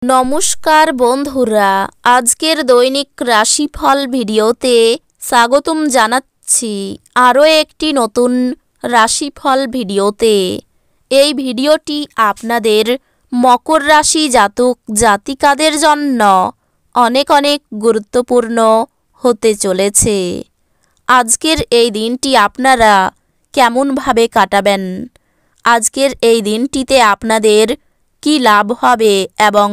নমস্কার বন্ধুরা, আজকের দৈনিক রাশিফল ভিডিওতে স্বাগতম জানাচ্ছি আরও একটি নতুন রাশিফল ভিডিওতে। এই ভিডিওটি আপনাদের মকর রাশি জাতক জাতিকাদের জন্য অনেক অনেক গুরুত্বপূর্ণ হতে চলেছে। আজকের এই দিনটি আপনারা কেমনভাবে কাটাবেন, আজকের এই দিনটিতে আপনাদের কি লাভ হবে এবং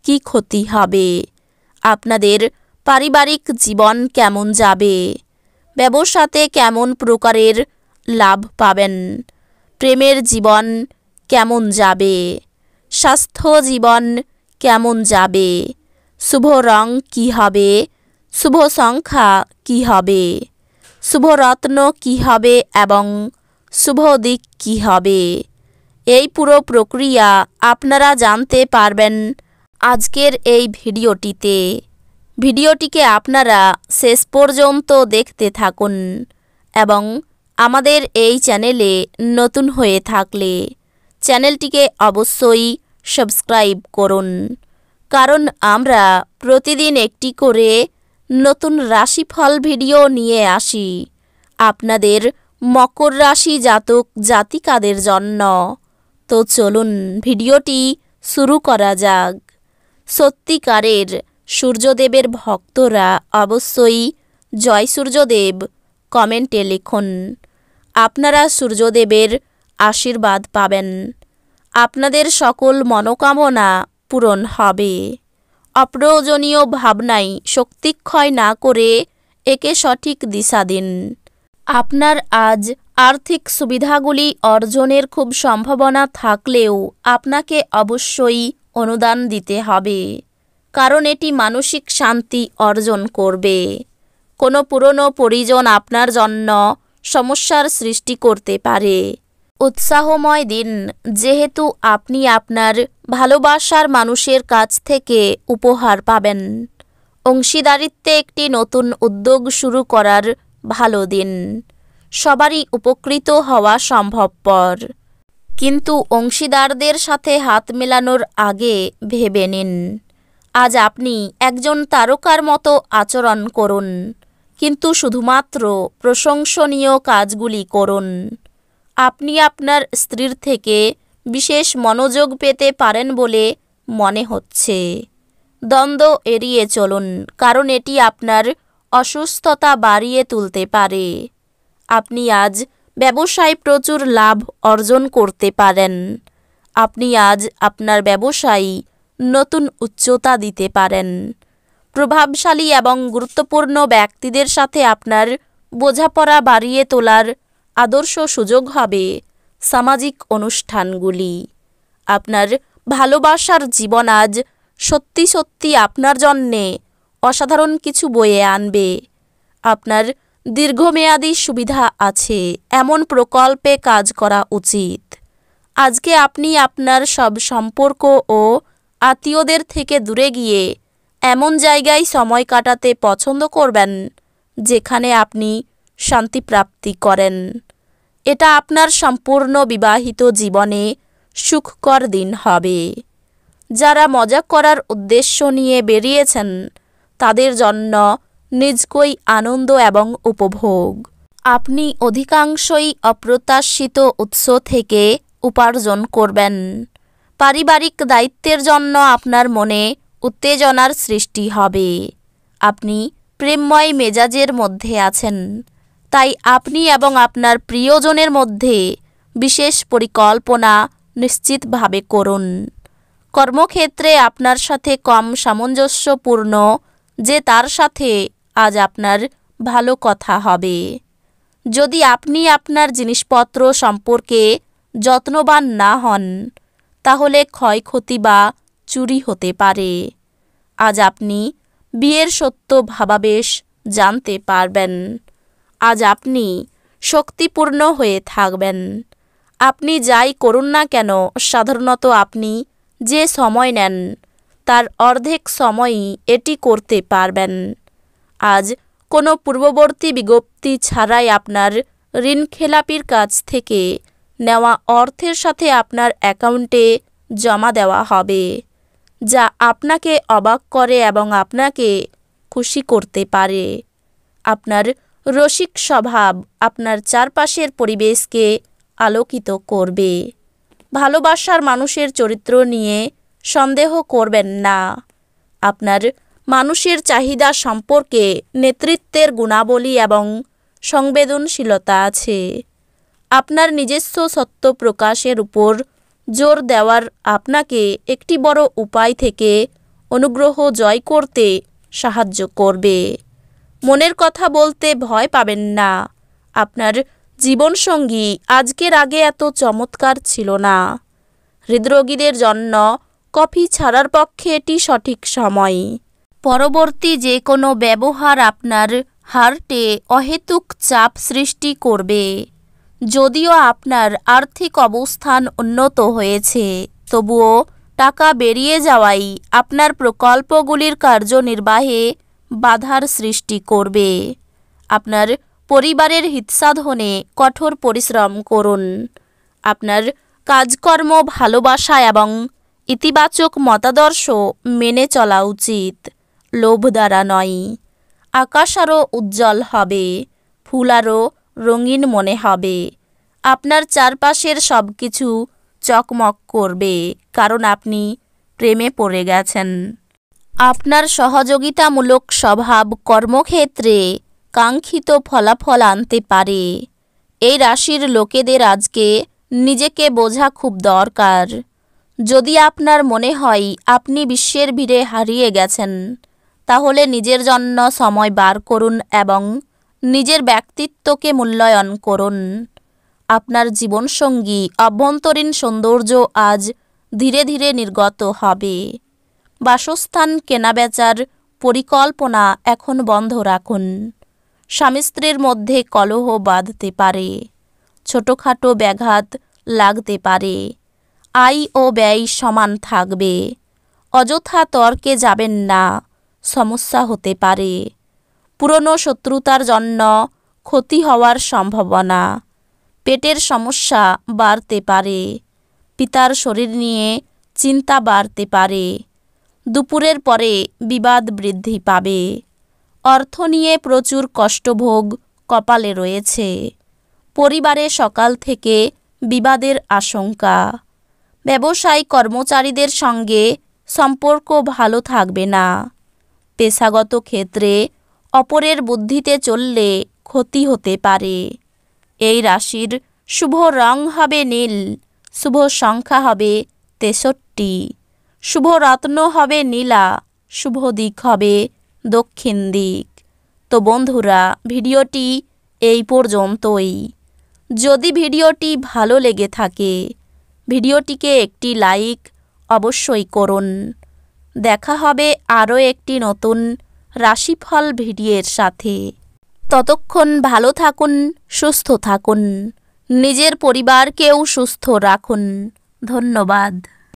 কি ক্ষতি হবে, আপনাদের পারিবারিক জীবন কেমন যাবে, ব্যবসাতে কেমন প্রকারের লাভ পাবেন, প্রেমের জীবন কেমন যাবে, স্বাস্থ্য জীবন কেমন যাবে, শুভ রং কি হবে, শুভ সংখ্যা কি হবে, শুভ রত্ন কি হবে এবং শুভ দিক কি হবে, এই পুরো প্রক্রিয়া আপনারা জানতে পারবেন আজকের এই ভিডিওটিতে। ভিডিওটিকে আপনারা শেষ পর্যন্ত দেখতে থাকুন এবং আমাদের এই চ্যানেলে নতুন হয়ে থাকলে চ্যানেলটিকে অবশ্যই সাবস্ক্রাইব করুন, কারণ আমরা প্রতিদিন একটি করে নতুন রাশিফল ভিডিও নিয়ে আসি আপনাদের মকর রাশি জাতক জাতিকাদের জন্য। তো চলুন ভিডিওটি শুরু করা যাক। সত্যিকারের সূর্যদেবের ভক্তরা অবশ্যই জয় সূর্যদেব কমেন্টে লিখুন। আপনারা সূর্যদেবের আশীর্বাদ পাবেন, আপনাদের সকল মনোকামনা পূরণ হবে। অপ্রয়োজনীয় ভাবনায় শক্তিক্ষয় না করে একে সঠিক দিশা দিন। আপনার আজ আর্থিক সুবিধাগুলি অর্জনের খুব সম্ভাবনা থাকলেও আপনাকে অবশ্যই অনুদান দিতে হবে, কারণ এটি মানসিক শান্তি অর্জন করবে। কোনো পুরনো পরিজন আপনার জন্য সমস্যার সৃষ্টি করতে পারে। উৎসাহময় দিন, যেহেতু আপনি আপনার ভালোবাসার মানুষের কাছ থেকে উপহার পাবেন। অংশীদারিত্বে একটি নতুন উদ্যোগ শুরু করার ভালো দিন, সবারই উপকৃত হওয়া সম্ভবপর, কিন্তু অংশীদারদের সাথে হাত মেলানোর আগে ভেবে নিন। আজ আপনি একজন তারকার মতো আচরণ করুন, কিন্তু শুধুমাত্র প্রশংসনীয় কাজগুলি করুন। আপনি আপনার স্ত্রীর থেকে বিশেষ মনোযোগ পেতে পারেন বলে মনে হচ্ছে। দ্বন্দ্ব এড়িয়ে চলুন, কারণ এটি আপনার অসুস্থতা বাড়িয়ে তুলতে পারে। আপনি আজ ব্যবসায় প্রচুর লাভ অর্জন করতে পারেন। আপনি আজ আপনার ব্যবসায় নতুন উচ্চতা দিতে পারেন। প্রভাবশালী এবং গুরুত্বপূর্ণ ব্যক্তিদের সাথে আপনার বোঝাপড়া বাড়িয়ে তোলার আদর্শ সুযোগ হবে সামাজিক অনুষ্ঠানগুলি। আপনার ভালোবাসার জীবন আজ সত্যি সত্যি আপনার জন্যে অসাধারণ কিছু বয়ে আনবে। আপনার দীর্ঘমেয়াদী সুবিধা আছে এমন প্রকল্পে কাজ করা উচিত। আজকে আপনি আপনার সব সম্পর্ক ও আত্মীয়দের থেকে দূরে গিয়ে এমন জায়গায় সময় কাটাতে পছন্দ করবেন যেখানে আপনি শান্তি প্রাপ্তি করেন। এটা আপনার সম্পূর্ণ বিবাহিত জীবনে সুখকর দিন হবে। যারা মজা করার উদ্দেশ্য নিয়ে বেরিয়েছেন তাদের জন্য নিজকই আনন্দ এবং উপভোগ। আপনি অধিকাংশই অপ্রত্যাশিত উৎস থেকে উপার্জন করবেন। পারিবারিক দায়িত্বের জন্য আপনার মনে উত্তেজনার সৃষ্টি হবে। আপনি প্রেমময় মেজাজের মধ্যে আছেন, তাই আপনি এবং আপনার প্রিয়জনের মধ্যে বিশেষ পরিকল্পনা নিশ্চিতভাবে করুন। কর্মক্ষেত্রে আপনার সাথে কম সামঞ্জস্যপূর্ণ যে তার সাথে আজ আপনার ভালো কথা হবে। যদি আপনি আপনার জিনিসপত্র সম্পর্কে যত্নবান না হন, তাহলে ক্ষয়ক্ষতি বা চুরি হতে পারে। আজ আপনি বিয়ের সত্য ভাবাবেশ জানতে পারবেন। আজ আপনি শক্তিপূর্ণ হয়ে থাকবেন। আপনি যাই করুন না কেন, সাধারণত আপনি যে সময় নেন তার অর্ধেক সময়ই এটি করতে পারবেন। আজ কোনো পূর্ববর্তী বিজ্ঞপ্তি ছাড়াই আপনার ঋণখেলাপির কাছ থেকে নেওয়া অর্থের সাথে আপনার অ্যাকাউন্টে জমা দেওয়া হবে। যা আপনাকে অবাক করে এবং আপনাকে খুশি করতে পারে। আপনার রসিক স্বভাব আপনার চারপাশের পরিবেশকে আলোকিত করবে। ভালোবাসার মানুষের চরিত্র নিয়ে সন্দেহ করবেন না। আপনার মানুষের চাহিদা সম্পর্কে নেতৃত্বের গুণাবলী এবং সংবেদনশীলতা আছে। আপনার নিজস্ব সত্য প্রকাশের উপর জোর দেওয়ার আপনাকে একটি বড় উপায় থেকে অনুগ্রহ জয় করতে সাহায্য করবে। মনের কথা বলতে ভয় পাবেন না। আপনার জীবনসঙ্গী আজকের আগে এত চমৎকার ছিল না। হৃদরোগীদের জন্য কফি ছাড়ার পক্ষে এটি সঠিক সময়। পরবর্তী যে কোনো ব্যবহার আপনার হার্টে অহেতুক চাপ সৃষ্টি করবে। যদিও আপনার আর্থিক অবস্থান উন্নত হয়েছে, তবুও টাকা বেরিয়ে যাওয়াই আপনার প্রকল্পগুলির কার্যনির্বাহে বাধার সৃষ্টি করবে। আপনার পরিবারের হিতসাধনে কঠোর পরিশ্রম করুন। আপনার কাজকর্ম, ভালোবাসা এবং ইতিবাচক মতাদর্শ মেনে চলা উচিত, লোভ দ্বারা নয়। আকাশ আরও উজ্জ্বল হবে, ফুল আরও রঙিন মনে হবে। আপনার চারপাশের সব কিছু চকমক করবে, কারণ আপনি প্রেমে পড়ে গেছেন। আপনার সহযোগিতামূলক স্বভাব কর্মক্ষেত্রে কাঙ্ক্ষিত ফলাফল আনতে পারে। এই রাশির লোকেদের আজকে নিজেকে বোঝা খুব দরকার। যদি আপনার মনে হয় আপনি বিশ্বের ভিড়ে হারিয়ে গেছেন, তাহলে নিজের জন্য সময় বার করুন এবং নিজের ব্যক্তিত্বকে মূল্যায়ন করুন। আপনার জীবনসঙ্গী অভ্যন্তরীণ সৌন্দর্য আজ ধীরে ধীরে নির্গত হবে। বাসস্থান কেনাবেচার পরিকল্পনা এখন বন্ধ রাখুন। স্বামী স্ত্রীর মধ্যে কলহ বাঁধতে পারে। ছোটোখাটো ব্যাঘাত লাগতে পারে। আয় ও ব্যয় সমান থাকবে। অযথা তর্কে যাবেন না, সমস্যা হতে পারে। পুরনো শত্রুতার জন্য ক্ষতি হওয়ার সম্ভাবনা। পেটের সমস্যা বাড়তে পারে। পিতার শরীর নিয়ে চিন্তা বাড়তে পারে। দুপুরের পরে বিবাদ বৃদ্ধি পাবে। অর্থ নিয়ে প্রচুর কষ্টভোগ কপালে রয়েছে। পরিবারে সকাল থেকে বিবাদের আশঙ্কা। ব্যবসায়ী কর্মচারীদের সঙ্গে সম্পর্ক ভালো থাকবে না। পেশাগত ক্ষেত্রে অপরের বুদ্ধিতে চললে ক্ষতি হতে পারে। এই রাশির শুভ রং হবে নীল, শুভ সংখ্যা হবে 63, শুভ রত্ন হবে নীলা, শুভ দিক হবে দক্ষিণ দিক। তো বন্ধুরা, ভিডিওটি এই পর্যন্তই। যদি ভিডিওটি ভালো লেগে থাকে, ভিডিওটিকে একটি লাইক অবশ্যই করুন। দেখা হবে আরও একটি নতুন রাশিফল ভিডিওর সাথে। ততক্ষণ ভালো থাকুন, সুস্থ থাকুন, নিজের পরিবারকেও সুস্থ রাখুন। ধন্যবাদ।